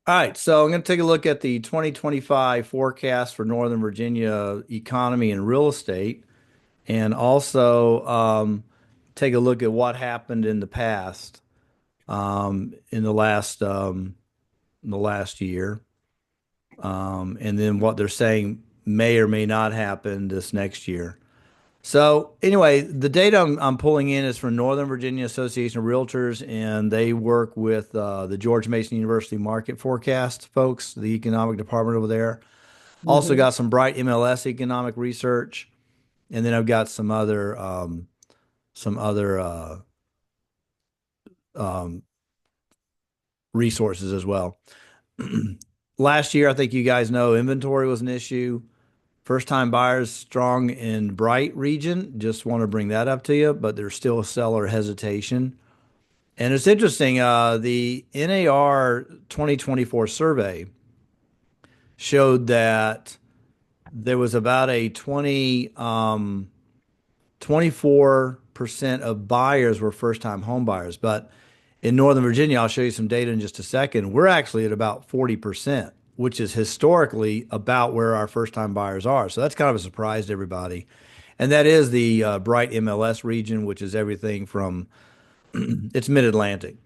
All right, so I'm going to take a look at the 2025 forecast for Northern Virginia economy and real estate, and also take a look at what happened in the past, in the last year, and then what they're saying may or may not happen this next year. So anyway, the data I'm pulling in is from Northern Virginia Association of Realtors, and they work with the George Mason University Market Forecast folks, the economic department over there. Also Hmm. got some Bright MLS economic research, and then I've got some other um, resources as well. Last year, I think you guys know inventory was an issue. First time buyers strong in Bright region. Just want to bring that up to you, but there's still a seller hesitation. And it's interesting, the NAR 2024 survey showed that there was about a 24% of buyers were first time home buyers. But in Northern Virginia, I'll show you some data in just a second. We're actually at about 40%, which is historically about where our first time buyers are. So that's kind of a surprise to everybody. And that is the Bright MLS region, which is everything from it's mid-Atlantic.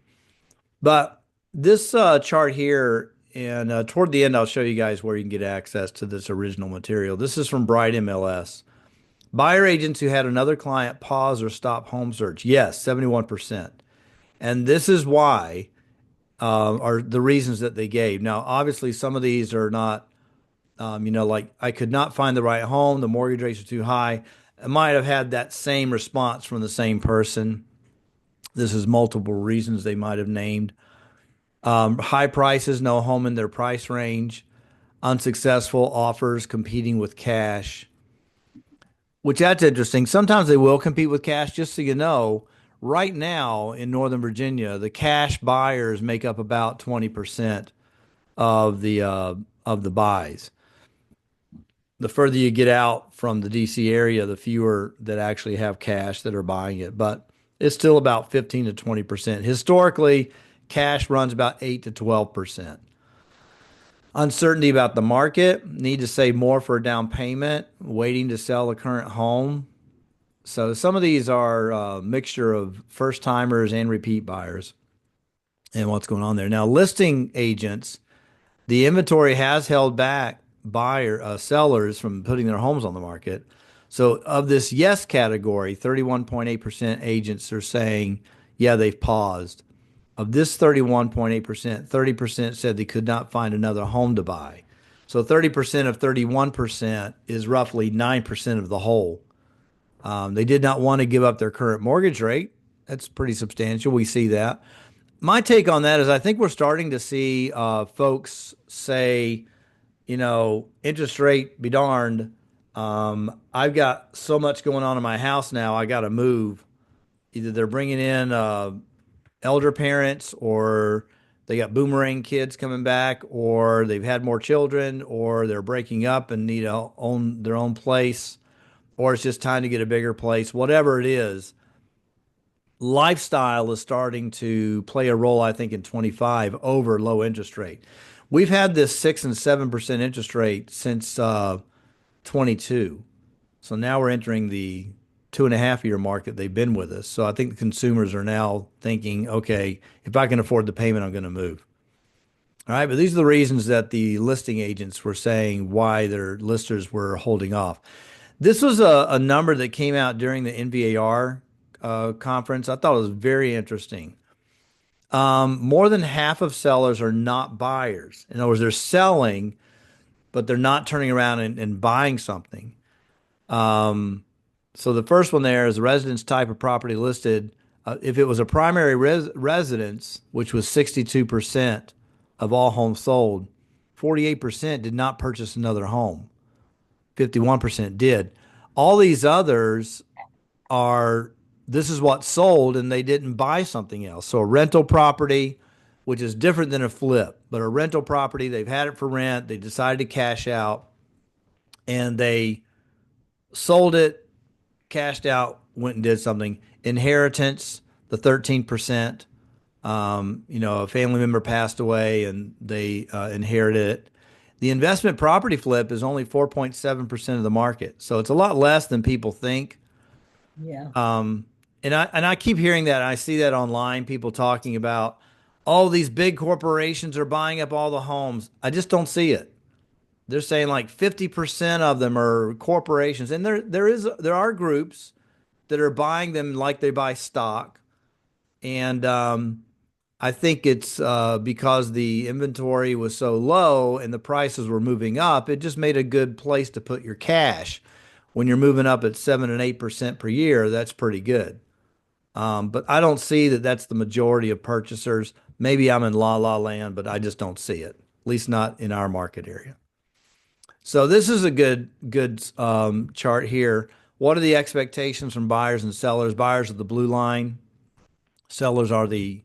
But this chart here, and toward the end, I'll show you guys where you can get access to this original material. This is from Bright MLS. Buyer agents who had another client pause or stop home search. Yes, 71%. And this is why, are the reasons that they gave. Now, obviously, some of these are not, like I could not find the right home, the mortgage rates are too high. I might have had that same response from the same person. This is multiple reasons they might have named. High prices, no home in their price range, unsuccessful offers competing with cash, which that's interesting. Sometimes they will compete with cash, just so you know. Right now in Northern Virginia, the cash buyers make up about 20% of the buys. The further you get out from the DC area, the fewer that actually have cash that are buying it. But it's still about 15 to 20%. Historically, cash runs about 8 to 12%. Uncertainty about the market, need to save more for a down payment, waiting to sell a current home. So some of these are a mixture of first timers and repeat buyers and what's going on there. Now, listing agents, the inventory has held back sellers from putting their homes on the market. So of this yes category, 31.8% agents are saying, yeah, they've paused. Of this 31.8%, 30% said they could not find another home to buy. So 30% of 31% is roughly 9% of the whole. They did not want to give up their current mortgage rate. That's pretty substantial. We see that. My take on that is I think we're starting to see folks say, interest rate be darned. I've got so much going on in my house now, I got to move. Either they're bringing in elder parents, or they got boomerang kids coming back, or they've had more children, or they're breaking up and need to own their own place, or it's just time to get a bigger place. Whatever it is, lifestyle is starting to play a role, I think, in 25 over low interest rate. We've had this 6 and 7% interest rate since 22. So now we're entering the 2.5 year mark that they've been with us. So I think the consumers are now thinking, okay, if I can afford the payment, I'm going to move. All right. But these are the reasons that the listing agents were saying why their listers were holding off. This was a number that came out during the NVAR conference. I thought it was very interesting. More than half of sellers are not buyers. In other words, they're selling, but they're not turning around and buying something. Um, so the first one there is the residence type of property listed. If it was a primary residence, which was 62% of all homes sold, 48% did not purchase another home. 51% did. All these others are, this is what sold and they didn't buy something else. So a rental property, which is different than a flip, but a rental property, they've had it for rent, they decided to cash out, and they sold it, cashed out, went and did something. Inheritance, the 13%. A family member passed away and they inherited it. The investment property flip is only 4.7% of the market. So it's a lot less than people think. Yeah. And I keep hearing that. I see that online, people talking about, oh, these big corporations are buying up all the homes. I just don't see it. They're saying like 50% of them are corporations. And there are groups that are buying them like they buy stock. And I think it's because the inventory was so low and the prices were moving up, it just made a good place to put your cash. When you're moving up at 7 and 8% per year, that's pretty good. But I don't see that that's the majority of purchasers. Maybe I'm in la la land, but I just don't see it, at least not in our market area. So this is a good chart here. What are the expectations from buyers and sellers? Buyers are the blue line, sellers are the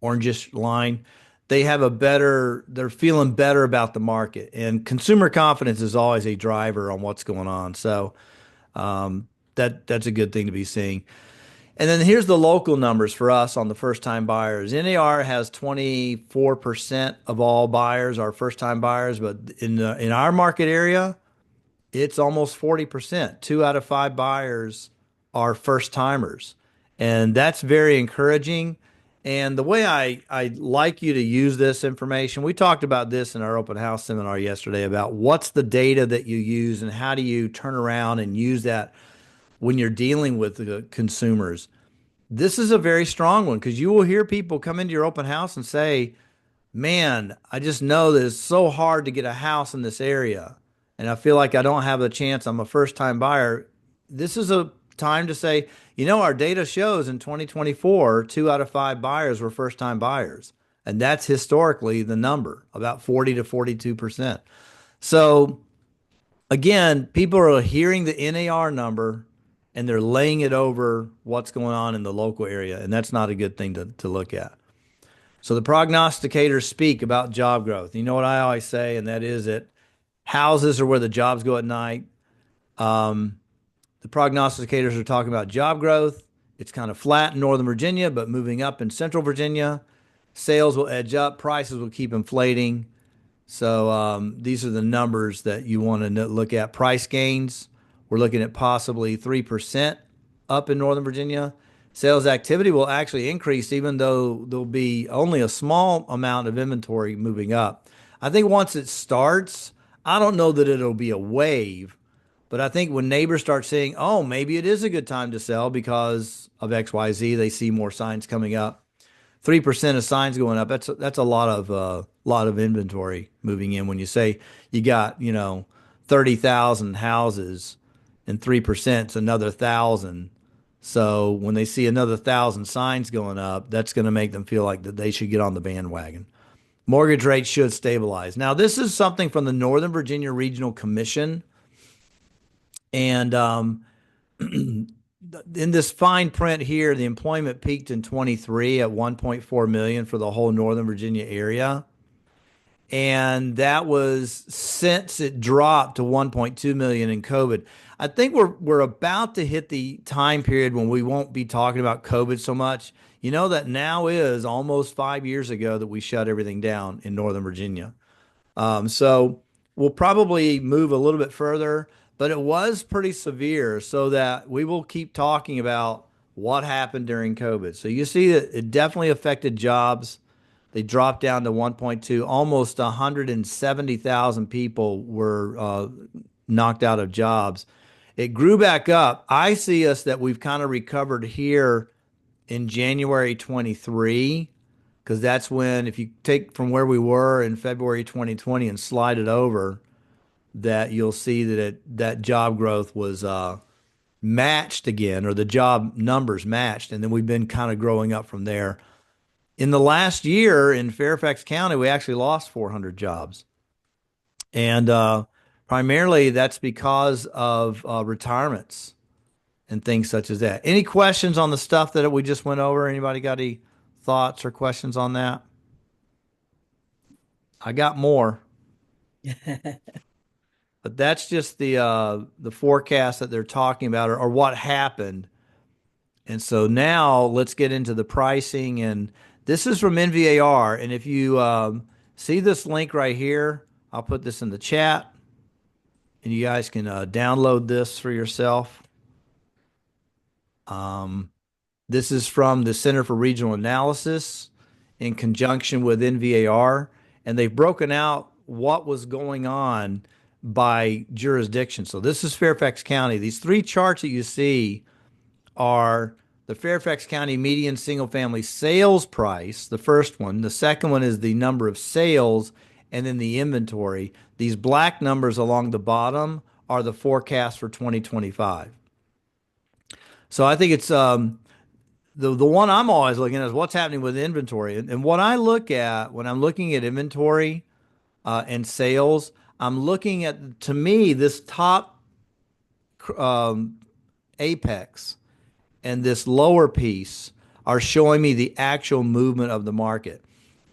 orangish line. They're feeling better about the market, and consumer confidence is always a driver on what's going on. So that's a good thing to be seeing. And then here's the local numbers for us on the first time buyers. NAR has 24% of all buyers are first time buyers, but in our market area, it's almost 40%. 2 out of 5 buyers are first timers. And that's very encouraging. And the way I like you to use this information, we talked about this in our open house seminar yesterday about what's the data that you use and how do you turn around and use that when you're dealing with the consumers. This is a very strong one because you will hear people come into your open house and say, man, I just know that it's so hard to get a house in this area. And I feel like I don't have a chance. I'm a first time buyer. This is a time to say, our data shows in 2024, 2 out of 5 buyers were first time buyers. And that's historically the number, about 40 to 42%. So again, people are hearing the NAR number and they're laying it over what's going on in the local area. And that's not a good thing to look at. So the prognosticators speak about job growth. You know what I always say, and that is that houses are where the jobs go at night. Um, the prognosticators are talking about job growth. It's kind of flat in Northern Virginia, but moving up in Central Virginia. Sales will edge up. Prices will keep inflating. So these are the numbers that you want to look at. Price gains, we're looking at possibly 3% up in Northern Virginia. Sales activity will actually increase, even though there'll be only a small amount of inventory moving up. I think once it starts, I don't know that it'll be a wave, but I think when neighbors start saying, oh, maybe it is a good time to sell because of XYZ, they see more signs coming up. 3% of signs going up. That's a lot of inventory moving in. When you say you got 30,000 houses and 3% is another 1,000. So when they see another 1,000 signs going up, that's going to make them feel like that they should get on the bandwagon. Mortgage rates should stabilize. Now this is something from the Northern Virginia Regional Commission, and in this fine print here, the employment peaked in 23 at 1.4 million for the whole Northern Virginia area. And that was since it dropped to 1.2 million in COVID. I think we're about to hit the time period when we won't be talking about COVID so much. You know that now is almost 5 years ago that we shut everything down in Northern Virginia. So we'll probably move a little bit further, but it was pretty severe, so that we will keep talking about what happened during COVID. So you see that it definitely affected jobs. They dropped down to 1.2. Almost 170,000 people were knocked out of jobs. It grew back up. I see us that we've kind of recovered here in January 23, because that's when, if you take from where we were in February 2020 and slide it over, that you'll see that job growth was matched again, or the job numbers matched, and then we've been kind of growing up from there. In the last year in Fairfax County, we actually lost 400 jobs, and primarily that's because of retirements and things such as that. Any questions on the stuff that we just went over? Anybody got any thoughts or questions on that? I got more, but that's just the forecast that they're talking about, or what happened. And so now let's get into the pricing, and This is from NVAR, and if you see this link right here, I'll put this in the chat, and you guys can download this for yourself. Um, this is from the Center for Regional Analysis in conjunction with NVAR, and they've broken out what was going on by jurisdiction. So this is Fairfax County. These three charts that you see are the Fairfax County median single family sales price, the first one. The second one is the number of sales, and then the inventory. These black numbers along the bottom are the forecast for 2025. So I think it's the one I'm always looking at is what's happening with inventory. And what I look at when I'm looking at inventory and sales, I'm looking at, to me, this top um, apex and this lower piece are showing me the actual movement of the market.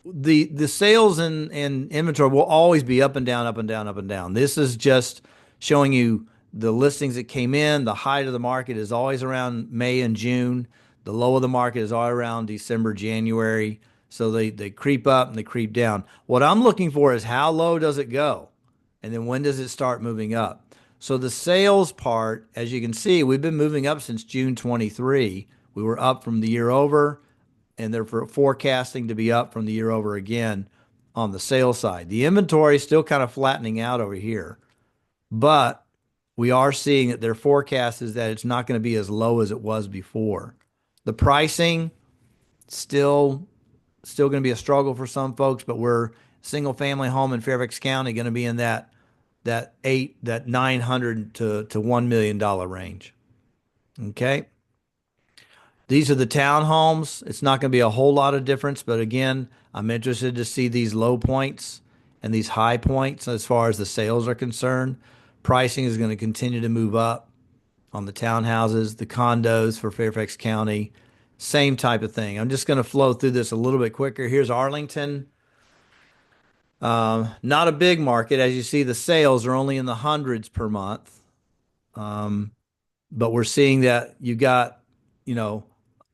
The sales and inventory will always be up and down, up and down, up and down. This is just showing you the listings that came in. The height of the market is always around May and June. The low of the market is all around December, January. So they creep up and they creep down. What I'm looking for is how low does it go? And then when does it start moving up? So the sales part, as you can see, we've been moving up since June 23. We were up from the year over, and they're forecasting to be up from the year over again on the sales side. The inventory is still kind of flattening out over here, but we are seeing that their forecast is that it's not going to be as low as it was before. The pricing still going to be a struggle for some folks, but we're single family home in Fairfax County going to be in that 900 to $1 million range. Okay. These are the townhomes. It's not going to be a whole lot of difference, but again, I'm interested to see these low points and these high points as far as the sales are concerned. Pricing is going to continue to move up on the townhouses, the condos for Fairfax County, same type of thing. I'm just going to flow through this a little bit quicker. Here's Arlington. Not a big market. As you see, the sales are only in the hundreds per month. But we're seeing that you got, you know,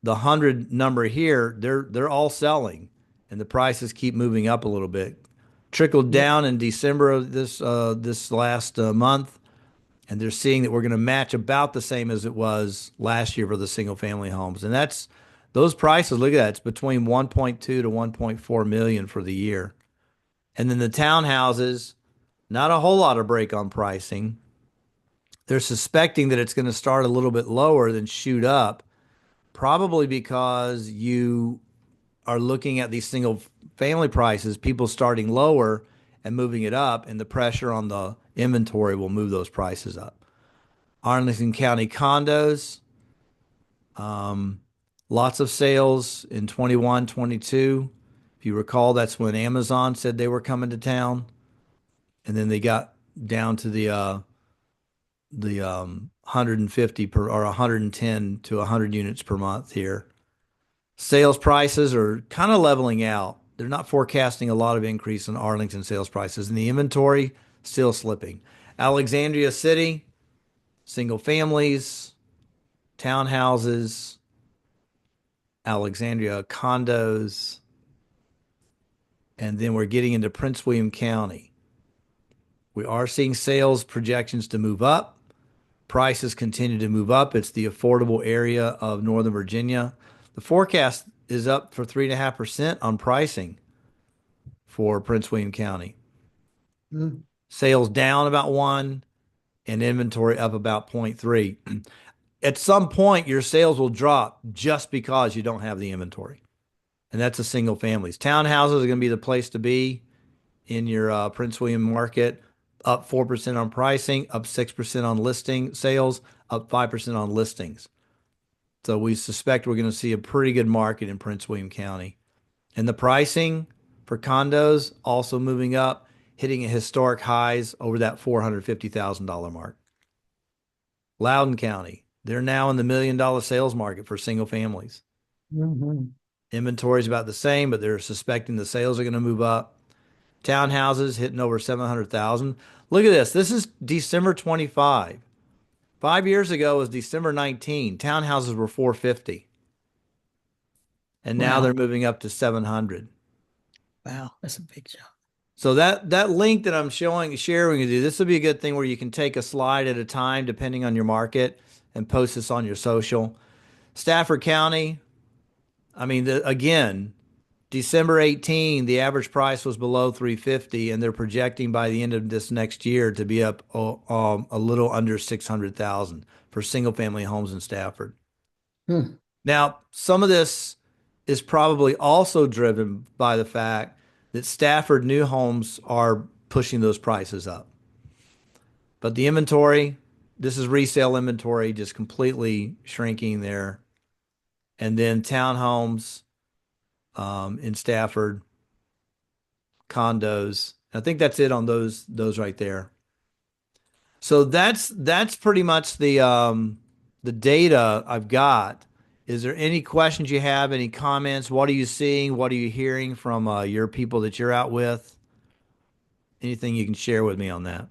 the 100 number here, they're all selling and the prices keep moving up a little bit. Trickled Yeah. down in December of this last month, and they're seeing that we're going to match about the same as it was last year for the single family homes. And that's those prices, look at that, it's between 1.2 to 1.4 million for the year. And then the townhouses, not a whole lot of break on pricing. They're suspecting that it's going to start a little bit lower than shoot up, probably because you are looking at these single family prices, people starting lower and moving it up, and the pressure on the inventory will move those prices up. Arlington County condos, lots of sales in 21, 22. If you recall, that's when Amazon said they were coming to town, and then they got down to the 150 per or 110 to 100 units per month here. Sales prices are kind of leveling out. They're not forecasting a lot of increase in Arlington sales prices, and the inventory still slipping. Alexandria City, single families, townhouses, Alexandria condos, and then we're getting into Prince William County. We are seeing sales projections to move up. Prices continue to move up. It's the affordable area of Northern Virginia. The forecast is up for 3.5% on pricing for Prince William County. Mm. Sales down about 1 and inventory up about 0.3. At some point, your sales will drop just because you don't have the inventory. And that's a single families. Townhouses are going to be the place to be in your Prince William market. Up 4% on pricing, up 6% on listing sales, up 5% on listings. So we suspect we're going to see a pretty good market in Prince William County. And the pricing for condos also moving up, hitting historic highs over that $450,000 mark. Loudoun County, they're now in the $1 million sales market for single families. Mhm. Inventory is about the same, but they're suspecting the sales are going to move up. Townhouses hitting over 700,000. Look at this. This is December 25. 5 years ago was December 19. Townhouses were 450. and now they're Wow. moving up to 700. Wow. That's a big jump. So that link that I'm sharing with you, this will be a good thing where you can take a slide at a time depending on your market and post this on your social. Stafford County, I mean, again, December 18, the average price was below 350, and they're projecting by the end of this next year to be up a little under 600,000 for single family homes in Stafford. Hmm. Now, some of this is probably also driven by the fact that Stafford new homes are pushing those prices up. But the inventory, this is resale inventory, just completely shrinking there. And then townhomes in Stafford, condos. I think that's it on those right there. So that's pretty much the data I've got. Is there any questions you have? Any comments? What are you seeing? What are you hearing from your people that you're out with? Anything you can share with me on that?